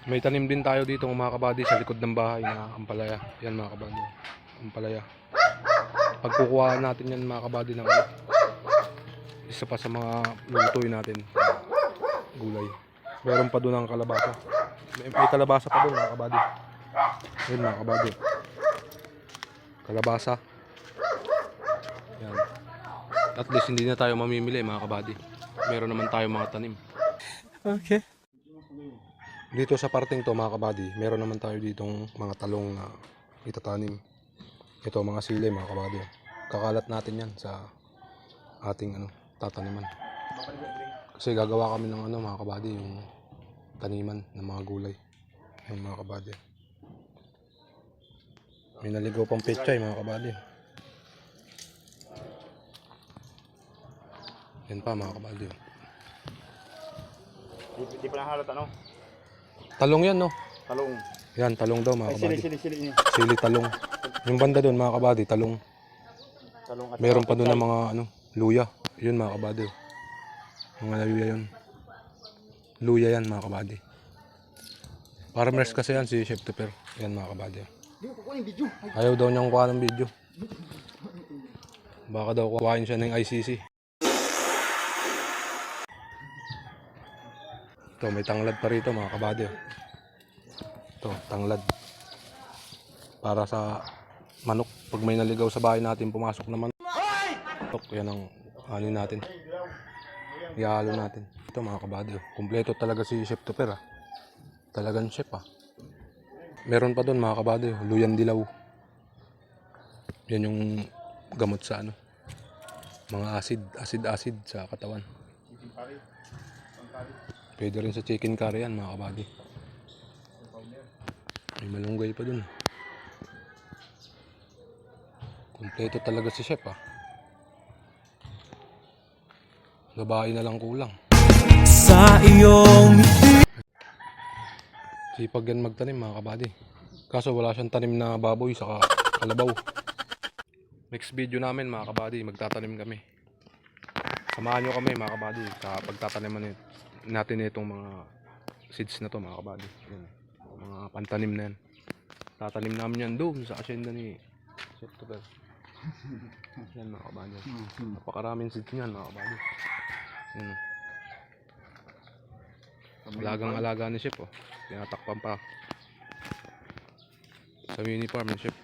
May tanim din tayo dito mga kabady sa likod ng bahay na ampalaya. Yan mga kabady. Ampalaya. Pagkukuhaan natin yan mga kabady ng isa pa sa mga lutuin natin. Gulay. Meron pa doon ang kalabasa. May kalabasa pa doon mga kabady. Yan mga kabady. Kalabasa. Yan. At least hindi na tayo mamimili mga kabady. Meron naman tayo mga tanim. Okay. Dito sa parting to mga kabady, meron naman tayo ditong mga talong na itatanim. Ito mga sili mga kabady. Kakalat natin yan sa ating tataniman. Kasi gagawa kami ng mga kabady, yung taniman ng mga gulay. Yung mga kabady. May naligaw pang pechay mga kabady. Yan pa mga kabady. Hindi pa nahalot Talong yan no? Talong. Yan, talong daw mga kabady. Sili niya. Sili talong. Yung banda doon mga kabady, talong. Talong at Meron pa doon ng mga luya. Yun mga kabady. Mga luya yun. Luya yan mga kabady. Farmers kasi yan si Chef Tupper. Yan mga kabady. Ayaw daw niyang kuha ng video. Baka daw kuhain siya ng ICC. Ito, may tanglad pa rito mga kabady. Ito, tanglad. Para sa manok. Pag may naligaw sa bahay natin, pumasok na manok. Yan ang natin. Ihalo natin. Ito mga kabady. Kompleto talaga si Chef Tupper. Talagang chef Meron pa doon mga kabady. Luyan dilaw. Yan yung gamot sa mga acid sa katawan. Pwede rin sa chicken curry yan mga kabady. May malunggay pa dun. Kompleto talaga si chef Babae na lang kulang. Sa iyong Sipag yan magtanim mga kabady. Kaso wala siyang tanim na baboy saka kalabaw. Next video namin mga kabady, magtatanim kami. Samahan nyo kami mga kabady sa pagtataniman natin itong mga seeds na to mga kabady. Yan. Mga pantanim na yan. Tatanim namin yan doon sa asyenda ni Chef Tupper. Yan mga kabady. Napakaraming seeds niyan mga kabady. Yan. Alagang-alaga ni Chef Tinatakpan pa. Sa mini farm ni Chef.